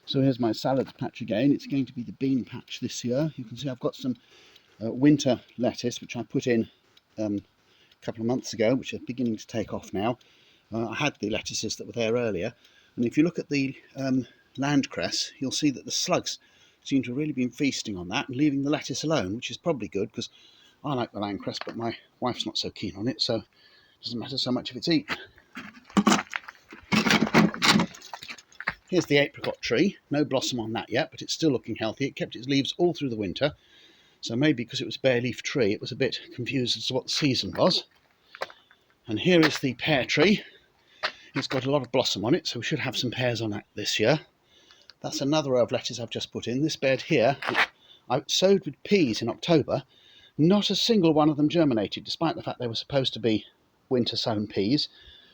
So here's my salads patch again. It's going to be the bean patch this year. You can see I've got some winter lettuce which I put in a couple of months ago, which are beginning to take off now. I had the lettuces that were there earlier, and if you look at the land cress, you'll see that the slugs seem to have really been feasting on that and leaving the lettuce alone, which is probably good because I like the land cress, but my wife's not so keen on it, so it doesn't matter so much if it's eaten. Here's the apricot tree. No blossom on that yet, but it's still looking healthy. It kept its leaves all through the winter, so maybe because it was a bare leaf tree, it was a bit confused as to what the season was. And here is the pear tree. It's got a lot of blossom on it, so we should have some pears on that this year. That's another row of lettuce I've just put in. This bed here, I sowed with peas in October. Not a single one of them germinated, despite the fact they were supposed to be winter sown peas.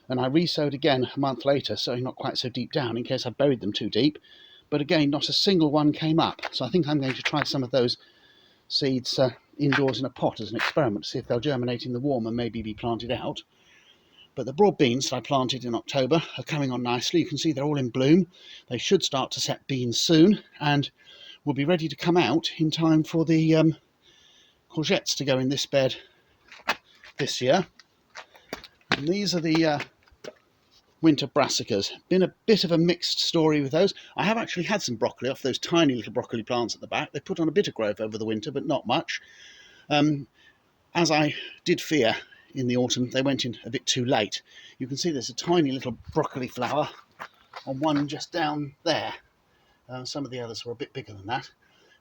And I re-sowed again a month later, sowing not quite so deep down in case I buried them too deep. But again, not a single one came up. So I think I'm going to try some of those seeds indoors in a pot as an experiment to see if they'll germinate in the warm and maybe be planted out. But the broad beans that I planted in October are coming on nicely. You can see they're all in bloom. They should start to set beans soon and will be ready to come out in time for the courgettes to go in this bed this year. And these are the winter brassicas. Been a bit of a mixed story with those. I have actually had some broccoli off those tiny little broccoli plants at the back. They put on a bit of growth over the winter, but not much. As I did fear in the autumn, they went in a bit too late. You can see there's a tiny little broccoli flower on one just down there. Some of the others were a bit bigger than that.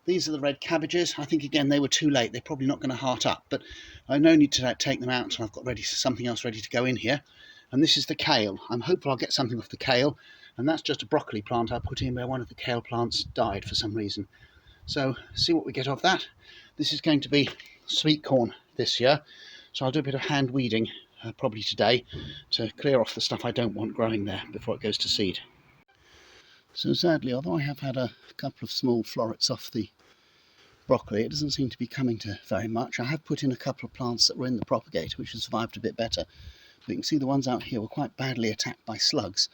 These are the red cabbages. I think again they were too late. They're probably not going to heart up, but I no need to take them out until I've got something else ready to go in here. And this is the kale. I'm hopeful I'll get something off the kale, and that's just a broccoli plant I put in where one of the kale plants died for some reason. So see what we get off that. This is going to be sweet corn this year, so I'll do a bit of hand weeding probably today to clear off the stuff I don't want growing there before it goes to seed. So sadly, although I have had a couple of small florets off the broccoli, it doesn't seem to be coming to very much. I have put in a couple of plants that were in the propagator which have survived a bit better. But you can see the ones out here were quite badly attacked by slugs.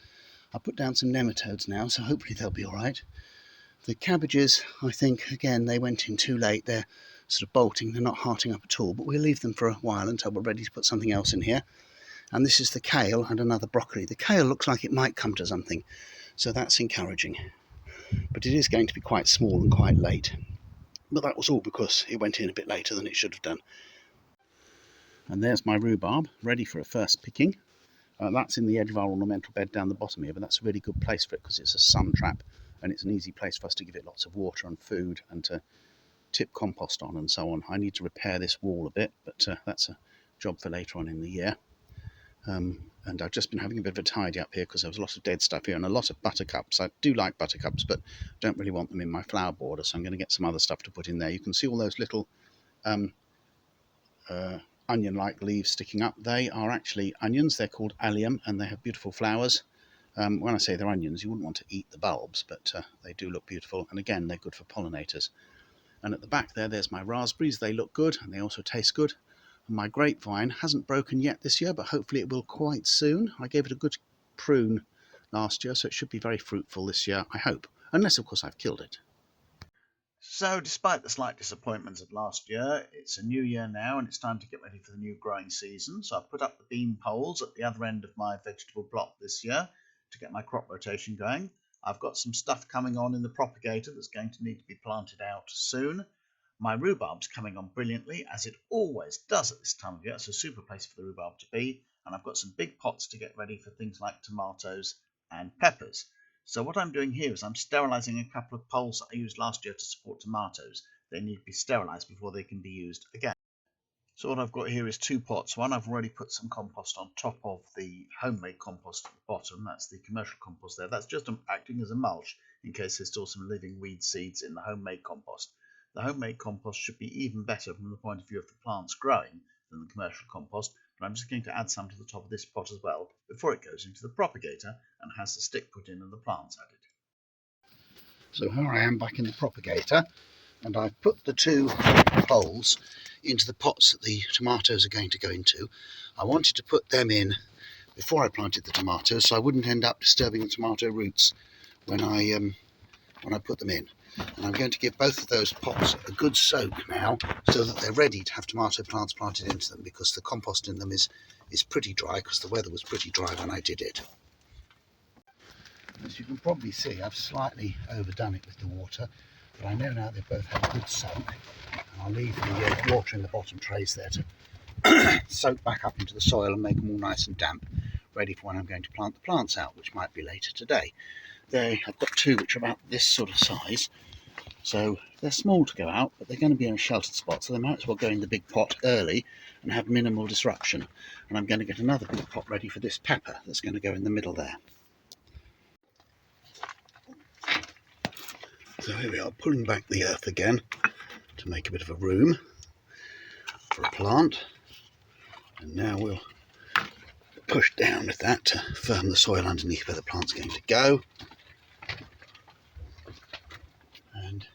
I put down some nematodes now, so hopefully they'll be all right. The cabbages, I think, again, they went in too late. They're sort of bolting, they're not hearting up at all, but we'll leave them for a while until we're ready to put something else in here. And this is the kale and another broccoli. The kale looks like it might come to something, so that's encouraging. But it is going to be quite small and quite late. But that was all because it went in a bit later than it should have done. And there's my rhubarb, ready for a first picking. That's in the edge of our ornamental bed down the bottom here, but that's a really good place for it because it's a sun trap and it's an easy place for us to give it lots of water and food and to tip compost on and so on. I need to repair this wall a bit, but that's a job for later on in the year. And I've just been having a bit of a tidy up here because there was a lot of dead stuff here and a lot of buttercups. I do like buttercups, but don't really want them in my flower border, so I'm going to get some other stuff to put in there. You can see all those little onion-like leaves sticking up. They are actually onions. They're called allium and they have beautiful flowers. When I say they're onions, you wouldn't want to eat the bulbs, but they do look beautiful, and again they're good for pollinators. And at the back there's my raspberries. They look good and they also taste good. And my grapevine hasn't broken yet this year, but hopefully it will quite soon. I gave it a good prune last year, so it should be very fruitful this year, I hope, unless of course I've killed it. So despite the slight disappointments of last year, it's a new year now and it's time to get ready for the new growing season. So I've put up the bean poles at the other end of my vegetable plot this year to get my crop rotation going. I've got some stuff coming on in the propagator that's going to need to be planted out soon. My rhubarb's coming on brilliantly, as it always does at this time of year. It's a super place for the rhubarb to be. And I've got some big pots to get ready for things like tomatoes and peppers. So what I'm doing here is I'm sterilising a couple of poles that I used last year to support tomatoes. They need to be sterilised before they can be used again. So what I've got here is two pots. One, I've already put some compost on top of the homemade compost at the bottom. That's the commercial compost there. That's just acting as a mulch in case there's still some living weed seeds in the homemade compost. The homemade compost should be even better from the point of view of the plants growing than the commercial compost, but I'm just going to add some to the top of this pot as well before it goes into the propagator and has the stick put in and the plants added. So here I am back in the propagator, and I've put the two poles into the pots that the tomatoes are going to go into. I wanted to put them in before I planted the tomatoes so I wouldn't end up disturbing the tomato roots when I when I put them in. And I'm going to give both of those pots a good soak now, so that they're ready to have tomato plants planted into them, because the compost in them is pretty dry, because the weather was pretty dry when I did it. As you can probably see, I've slightly overdone it with the water, but I know now they've both had a good soak, and I'll leave the water in the bottom trays there to soak back up into the soil and make them all nice and damp, ready for when I'm going to plant the plants out, which might be later today. I've got two which are about this sort of size, so they're small to go out, but they're going to be in a sheltered spot, so they might as well go in the big pot early and have minimal disruption. And I'm going to get another big pot ready for this pepper that's going to go in the middle there. So here we are, pulling back the earth again to make a bit of a room for a plant. And now we'll push down with that to firm the soil underneath where the plant's going to go. And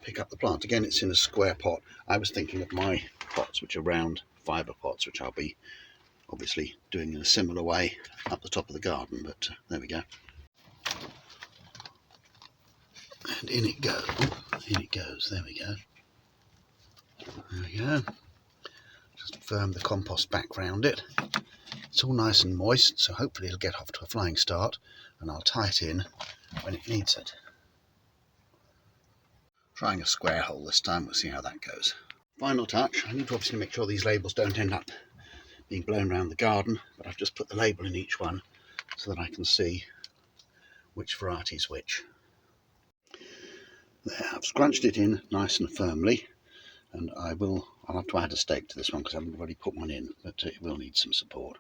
pick up the plant. Again, it's in a square pot. I was thinking of my pots, which are round fibre pots, which I'll be obviously doing in a similar way up the top of the garden, but there we go. And in it goes. In it goes. There we go. There we go. Just firm the compost back round it. It's all nice and moist, so hopefully it'll get off to a flying start, and I'll tie it in when it needs it. Trying a square hole this time, we'll see how that goes. Final touch, I need to obviously make sure these labels don't end up being blown around the garden, but I've just put the label in each one so that I can see which variety is which. There, I've scrunched it in nice and firmly, and I'll have to add a stake to this one because I haven't already put one in, but it will need some support.